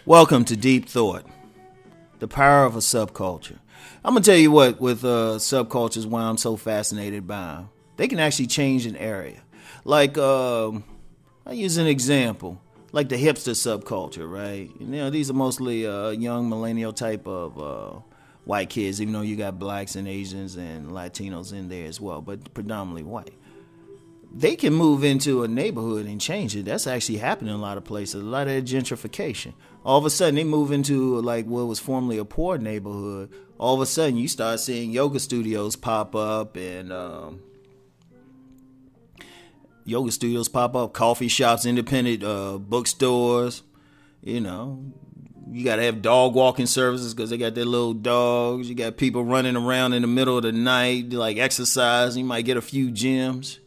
Welcome to Deep Thought, the power of a subculture. I'm going to tell you what, with subcultures, why I'm so fascinated by them. They can actually change an area. Like, I use an example, like the hipster subculture, right? You know, these are mostly young millennial type of white kids, even though you got blacks and Asians and Latinos in there as well, but predominantly white. They can move into a neighborhood and change it. That's actually happening in a lot of places. A lot of gentrification. All of a sudden, they move into like what was formerly a poor neighborhood. All of a sudden, you start seeing yoga studios pop up and coffee shops, independent bookstores. You know, you got to have dog walking services because they got their little dogs. You got people running around in the middle of the night, like exercise. You might get a few gyms.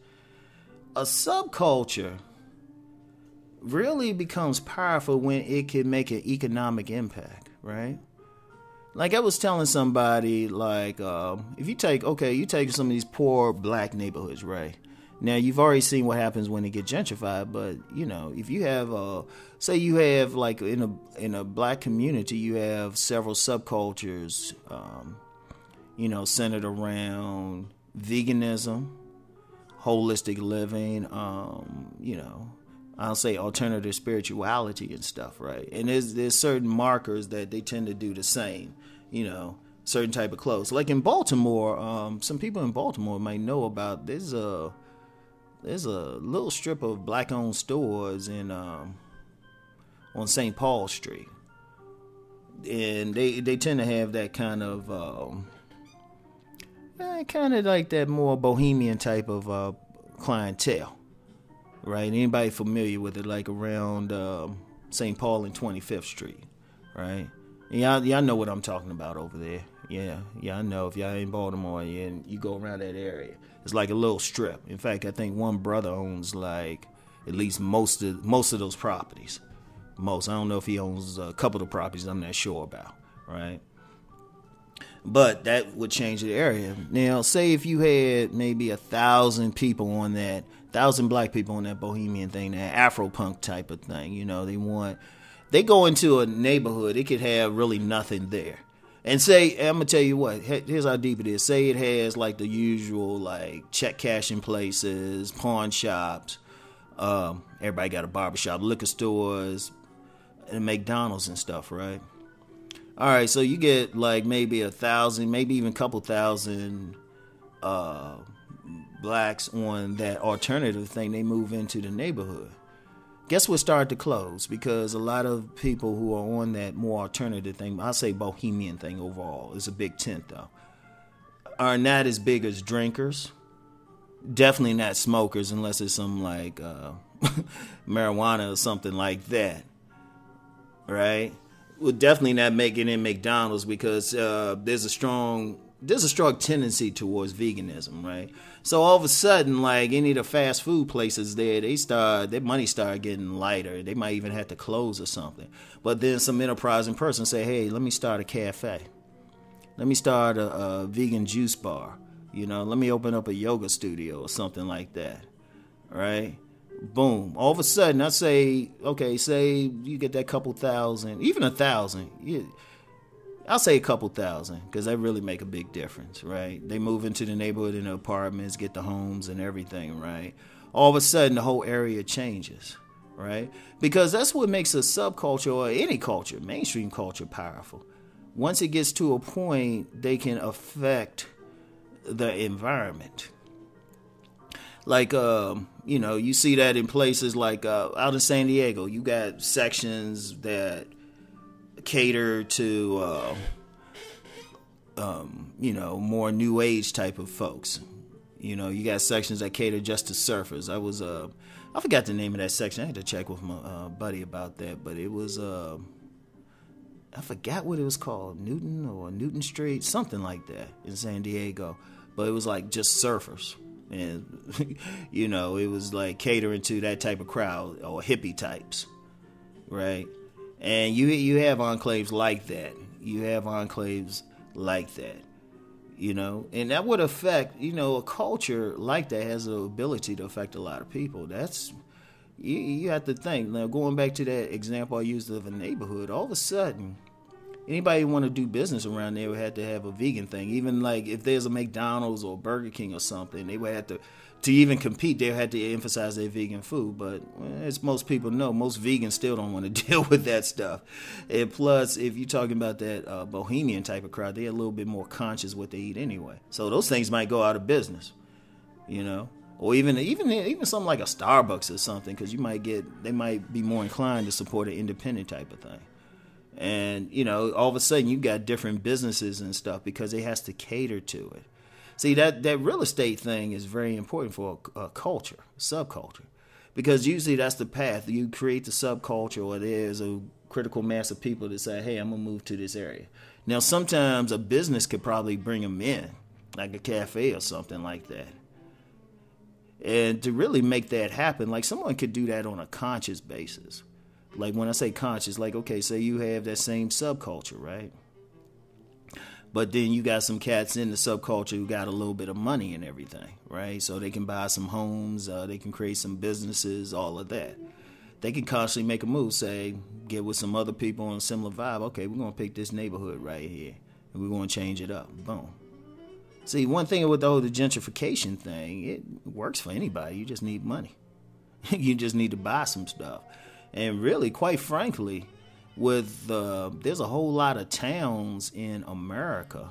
A subculture really becomes powerful when it can make an economic impact, right? Like I was telling somebody, like, if you take some of these poor black neighborhoods, right? Now, you've already seen what happens when they get gentrified, but, you know, if you have, say you have, like, in a black community, you have several subcultures, centered around veganism, holistic living, I'll say alternative spirituality and stuff, right? And there's certain markers that they tend to do the same, certain type of clothes. Like in Baltimore, some people in Baltimore might know about there's a little strip of black-owned stores in on St. Paul Street, and they tend to have that kind of like that more bohemian type of clientele, right? Anybody familiar with it, like around St. Paul and 25th Street, right? Y'all know what I'm talking about over there. Yeah, I know. If y'all in Baltimore and you go around that area, it's like a little strip. In fact, I think one brother owns like at least most of those properties. I don't know if he owns a couple of properties. I'm not sure about, right? But that would change the area. Now, say if you had maybe 1,000 people on that, 1,000 black people on that bohemian thing, that Afro-punk type of thing, they go into a neighborhood, it could have really nothing there. And say, I'm going to tell you what, here's how deep it is. Say it has like the usual like check cashing places, pawn shops, everybody got a barbershop, liquor stores, and McDonald's and stuff, right? All right, so you get like maybe 1,000, maybe even a couple thousand blacks on that alternative thing. They move into the neighborhood. Guess what started to close? Because a lot of people who are on that more alternative thing, I'll say bohemian thing overall, it's a big tent though, are not as big as drinkers. Definitely not smokers unless it's some like marijuana or something like that, right? Will definitely not make it in McDonald's because there's a strong tendency towards veganism, right? So all of a sudden, like any of the fast food places there, their money start getting lighter. They might even have to close or something. But then some enterprising person say, hey, let me start a cafe. Let me start a vegan juice bar. Let me open up a yoga studio or something like that, right? Boom. All of a sudden, I say, okay, say you get that couple thousand, even 1,000. I'll say a couple thousand because that really make a big difference, right? They move into the neighborhood in the apartments, get the homes and everything, right? All of a sudden, the whole area changes, right? Because that's what makes a subculture or any culture, mainstream culture, powerful. Once it gets to a point, they can affect the environment. Like, you see that in places like out in San Diego, you got sections that cater to, more new age type of folks. You got sections that cater just to surfers. I forgot the name of that section. I had to check with my buddy about that, but it was, I forgot what it was called, Newton Street, something like that in San Diego. But it was like just surfers. And, it was like catering to that type of crowd or hippie types, right? And you have enclaves like that. And that would affect, a culture like that has the ability to affect a lot of people. That's, you have to think. Now, going back to that example I used of a neighborhood, all of a sudden, anybody want to do business around there would have to have a vegan thing. Even like if there's a McDonald's or Burger King or something, they would have to even compete, they had to emphasize their vegan food. But as most people know, most vegans still don't want to deal with that stuff. And plus, if you're talking about that bohemian type of crowd, they're a little bit more conscious what they eat anyway. So those things might go out of business, you know, or even something like a Starbucks or something, because they might be more inclined to support an independent type of thing. And you know, all of a sudden you got different businesses and stuff because it has to cater to it. See, that real estate thing is very important for a culture, a subculture, because usually that's the path. You create the subculture, or there's a critical mass of people that say, hey, I'm going to move to this area. Now, sometimes a business could probably bring them in, like a cafe or something like that. And to really make that happen, like someone could do that on a conscious basis. Like when I say conscious, like, okay, say you have that same subculture, right? But then you got some cats in the subculture who got a little bit of money and everything, right? So they can buy some homes, they can create some businesses, all of that. They can constantly make a move, say, get with some other people on a similar vibe. Okay, we're going to pick this neighborhood right here, and we're going to change it up. Boom. See, one thing with the whole gentrification thing, it works for anybody. You just need money. You just need to buy some stuff. And really, quite frankly, there's a whole lot of towns in America,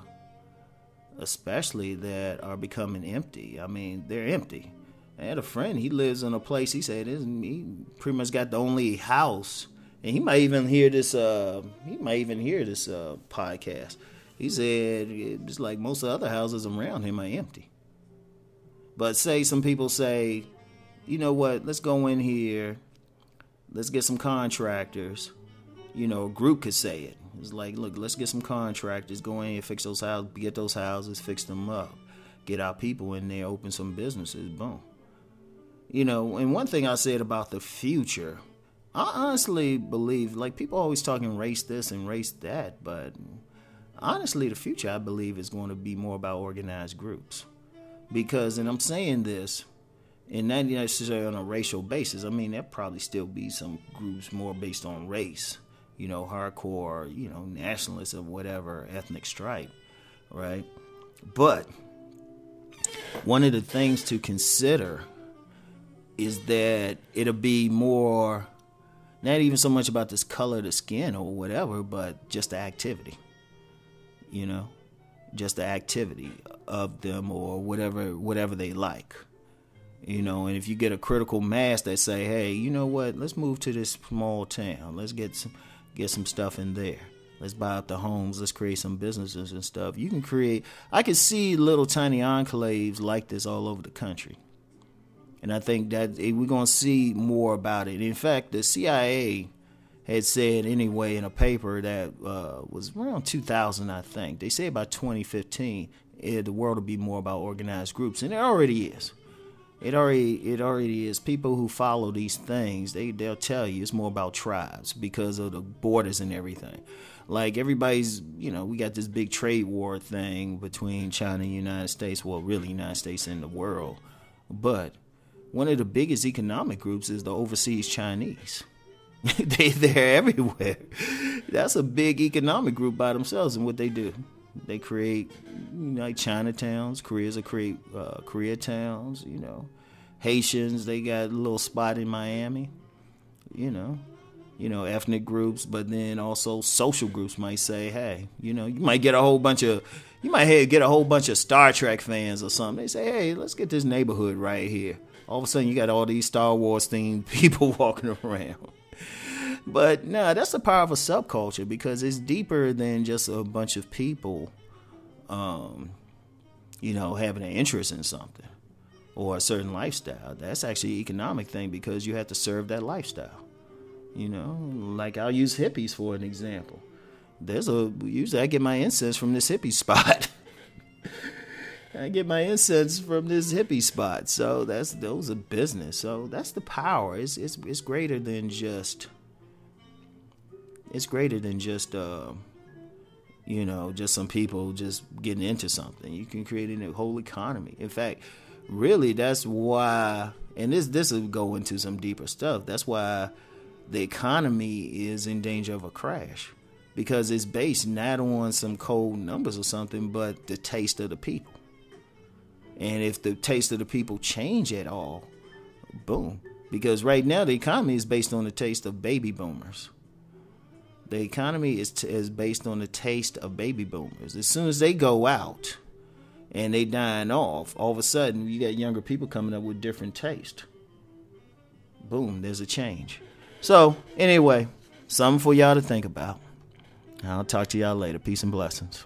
especially, that are becoming empty. I mean, they're empty. I had a friend, he lives in a place, he said he pretty much got the only house, and he might even hear this podcast. He said it's like most of the other houses around him are empty. But say some people say, you know what, let's go in here, let's get some contractors. You know, a group could say it. It's like, look, let's get some contractors, go in here, fix those houses, get those houses, fix them up, get our people in there, open some businesses, boom. You know, and one thing I said about the future, I honestly believe, like people always talking race this and race that, but honestly, the future I believe is going to be more about organized groups. Because, and I'm saying this, and not necessarily on a racial basis, I mean, there'll probably still be some groups more based on race. You know, hardcore, you know, nationalists of whatever ethnic stripe, right? But one of the things to consider is that it'll be more, not even so much about this color of the skin or whatever, but just the activity, you know, just the activity of them or whatever they like. You know, and if you get a critical mass that say, hey, you know what, let's move to this small town, let's get some stuff in there. Let's buy out the homes. Let's create some businesses and stuff. You can create, I can see little tiny enclaves like this all over the country. And I think that we're going to see more about it. In fact, the CIA had said anyway in a paper that was around 2000, I think. They say by 2015, the world will be more about organized groups. And it already is. It already is. People who follow these things, they'll tell you it's more about tribes because of the borders and everything. Like everybody's, you know, we got this big trade war thing between China and the United States. Well, really, United States and the world. But one of the biggest economic groups is the overseas Chinese. They're everywhere. That's a big economic group by themselves, and what they do. They create, like Chinatowns, create Koreatowns, you know. Haitians, they got a little spot in Miami, you know, ethnic groups, but then also social groups might say, hey, you know, you might get a whole bunch of Star Trek fans or something. They say, hey, let's get this neighborhood right here. All of a sudden, you got all these Star Wars themed people walking around. But no, that's the power of a subculture because it's deeper than just a bunch of people, you know, having an interest in something or a certain lifestyle. That's actually an economic thing because you have to serve that lifestyle. You know, like I'll use hippies for an example. Usually I get my incense from this hippie spot. I get my incense from this hippie spot. So those are business. So that's the power. It's greater than just. It's greater than just, you know, just some people just getting into something. You can create a whole economy. In fact, really, that's why And this will go into some deeper stuff. That's why the economy is in danger of a crash, because it's based not on some cold numbers or something, but the taste of the people. And if the taste of the people change at all, boom. Because right now the economy is based on the taste of baby boomers. The economy is based on the taste of baby boomers. As soon as they go out and they dying off, all of a sudden you got younger people coming up with different taste. Boom, there's a change. So anyway, something for y'all to think about. I'll talk to y'all later. Peace and blessings.